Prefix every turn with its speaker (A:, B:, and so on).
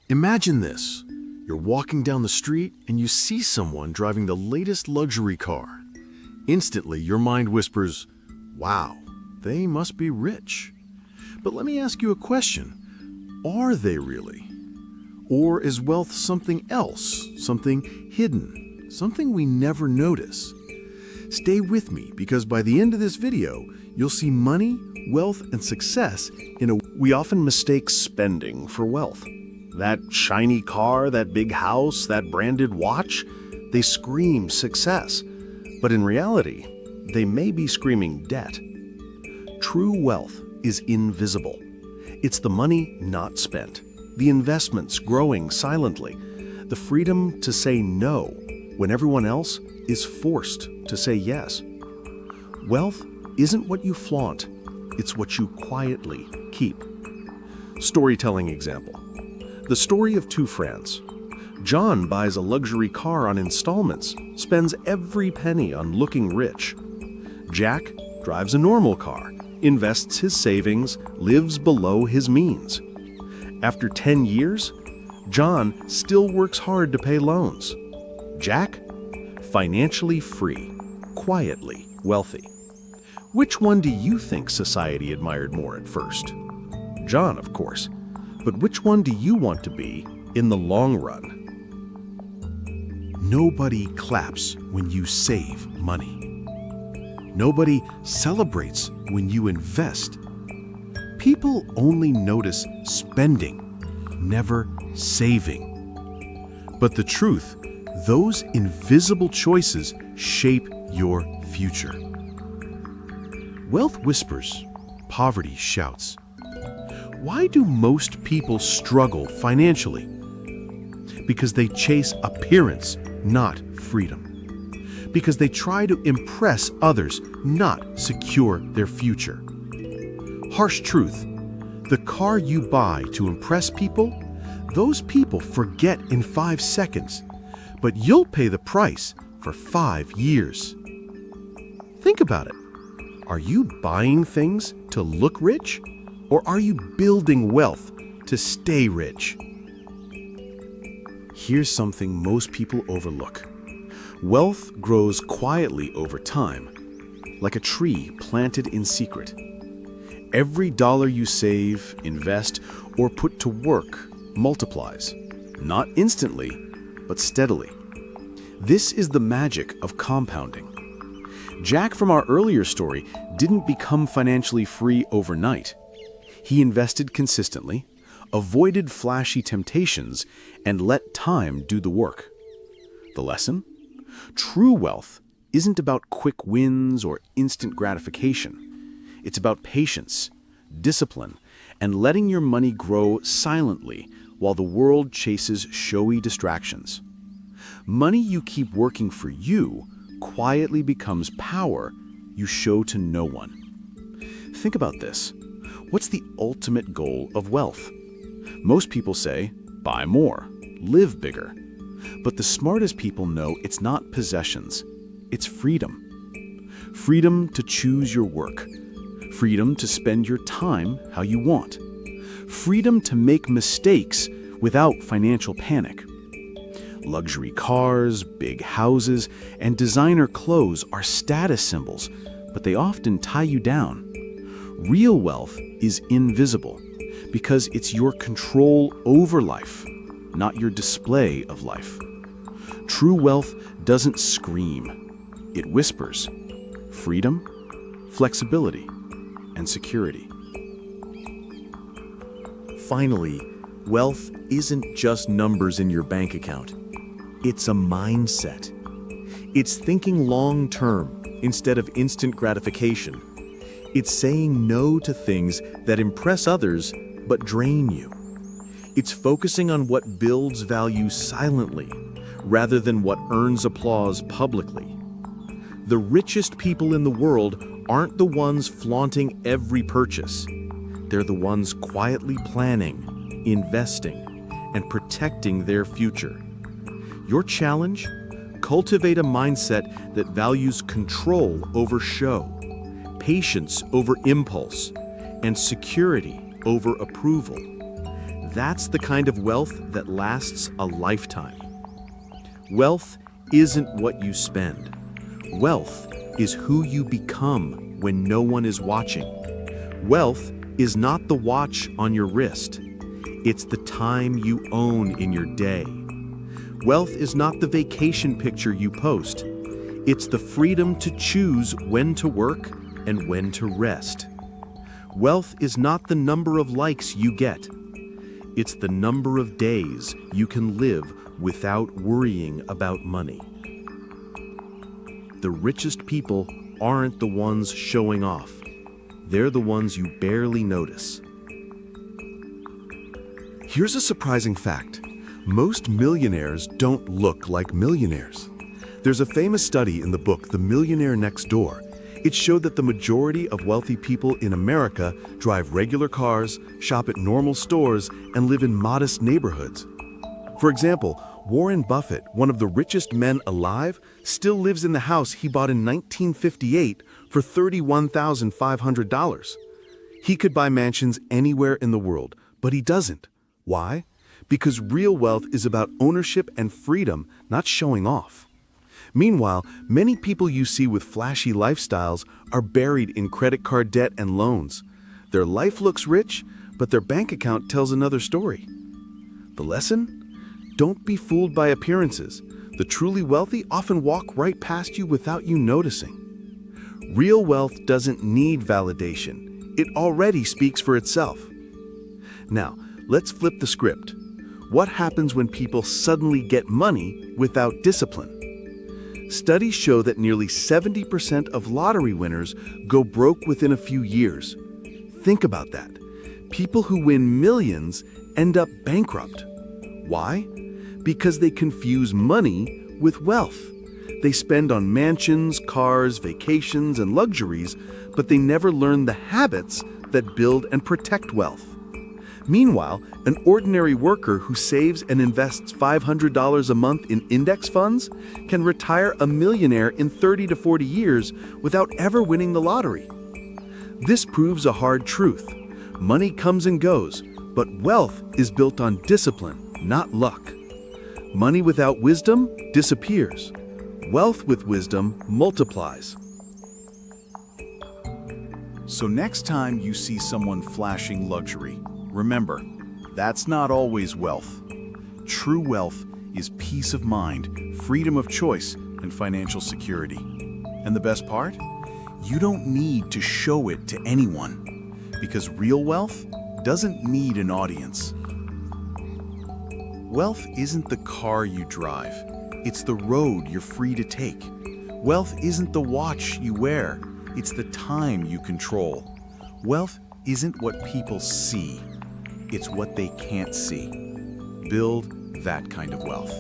A: Imagine this. You're walking down the street and you see someone driving the latest luxury car. Instantly, your mind whispers, wow, they must be rich. But let me ask you a question. Are they really? Or is wealth something else, something hidden, something we never notice? Stay with me because by the end of this video, you'll see money, wealth, and success in a way
B: We often mistake spending for wealth. That shiny car, that big house, that branded watch, they scream success. But in reality, they may be screaming debt. True wealth is invisible. It's the money not spent, the investments growing silently, the freedom to say no when everyone else is forced to say yes. Wealth isn't what you flaunt, it's what you quietly keep. Storytelling example. The story of two friends. John buys a luxury car on installments, spends every penny on looking rich. Jack drives a normal car, invests his savings, lives below his means. After 10 years, John still works hard to pay loans. Jack, financially free, quietly wealthy. Which one do you think society admired more at first? John, of course. But which one do you want to be in the long run?
A: Nobody claps when you save money. Nobody celebrates when you invest. People only notice spending, never saving. But the truth, those invisible choices shape your future. Wealth whispers, poverty shouts. Why do most people struggle financially? Because they chase appearance, not freedom. Because they try to impress others, not secure their future. Harsh truth, the car you buy to impress people, those people forget in 5 seconds, but you'll pay the price for 5 years. Think about it. Are you buying things to look rich? Or are you building wealth to stay rich? Here's something most people overlook. Wealth grows quietly over time, like a tree planted in secret. Every dollar you save, invest, or put to work multiplies, not instantly, but steadily. This is the magic of compounding. Jack from our earlier story didn't become financially free overnight. He invested consistently, avoided flashy temptations, and let time do the work. The lesson? True wealth isn't about quick wins or instant gratification. It's about patience, discipline, and letting your money grow silently while the world chases showy distractions. Money you keep working for you quietly becomes power you show to no one. Think about this. What's the ultimate goal of wealth? Most people say, buy more, live bigger. But the smartest people know it's not possessions, it's freedom. Freedom to choose your work. Freedom to spend your time how you want. Freedom to make mistakes without financial panic. Luxury cars, big houses, and designer clothes are status symbols, but they often tie you down. Real wealth is invisible because it's your control over life, not your display of life. True wealth doesn't scream. It whispers freedom, flexibility, and security. Finally, wealth isn't just numbers in your bank account. It's a mindset. It's thinking long-term instead of instant gratification. It's saying no to things that impress others but drain you. It's focusing on what builds value silently rather than what earns applause publicly. The richest people in the world aren't the ones flaunting every purchase. They're the ones quietly planning, investing, and protecting their future. Your challenge? Cultivate a mindset that values control over show, patience over impulse, and security over approval.
B: That's the kind of wealth that lasts a lifetime. Wealth isn't what you spend. Wealth is who you become when no one is watching. Wealth is not the watch on your wrist. It's the time you own in your day. Wealth is not the vacation picture you post. It's the freedom to choose when to work and when to rest. Wealth is not the number of likes you get. It's the number of days you can live without worrying about money. The richest people aren't the ones showing off. They're the ones you barely notice.
A: Here's a surprising fact. Most millionaires don't look like millionaires. There's a famous study in the book, The Millionaire Next Door. It showed that the majority of wealthy people in America drive regular cars, shop at normal stores, and live in modest neighborhoods. For example, Warren Buffett, one of the richest men alive, still lives in the house he bought in 1958 for $31,500. He could buy mansions anywhere in the world, but he doesn't. Why? Because real wealth is about ownership and freedom, not showing off. Meanwhile, many people you see with flashy lifestyles are buried in credit card debt and loans. Their life looks rich, but their bank account tells another story. The lesson? Don't be fooled by appearances. The truly wealthy often walk right past you without you noticing. Real wealth doesn't need validation. It already speaks for itself. Now, let's flip the script. What happens when people suddenly get money without discipline? Studies show that nearly 70% of lottery winners go broke within a few years. Think about that. People who win millions end up bankrupt. Why? Because they confuse money with wealth. They spend on mansions, cars, vacations, and luxuries, but they never learn the habits that build and protect wealth. Meanwhile, an ordinary worker who saves and invests $500 a month in index funds can retire a millionaire in 30 to 40 years without ever winning the lottery. This proves a hard truth. Money comes and goes, but wealth is built on discipline, not luck. Money without wisdom disappears. Wealth with wisdom multiplies.
C: So next time you see someone flashing luxury, remember, that's not always wealth. True wealth is peace of mind, freedom of choice, and financial security. And the best part? You don't need to show it to anyone, because real wealth doesn't need an audience. Wealth isn't the car you drive, it's the road you're free to take. Wealth isn't the watch you wear, it's the time you control. Wealth isn't what people see, it's what they can't see. Build that kind of wealth.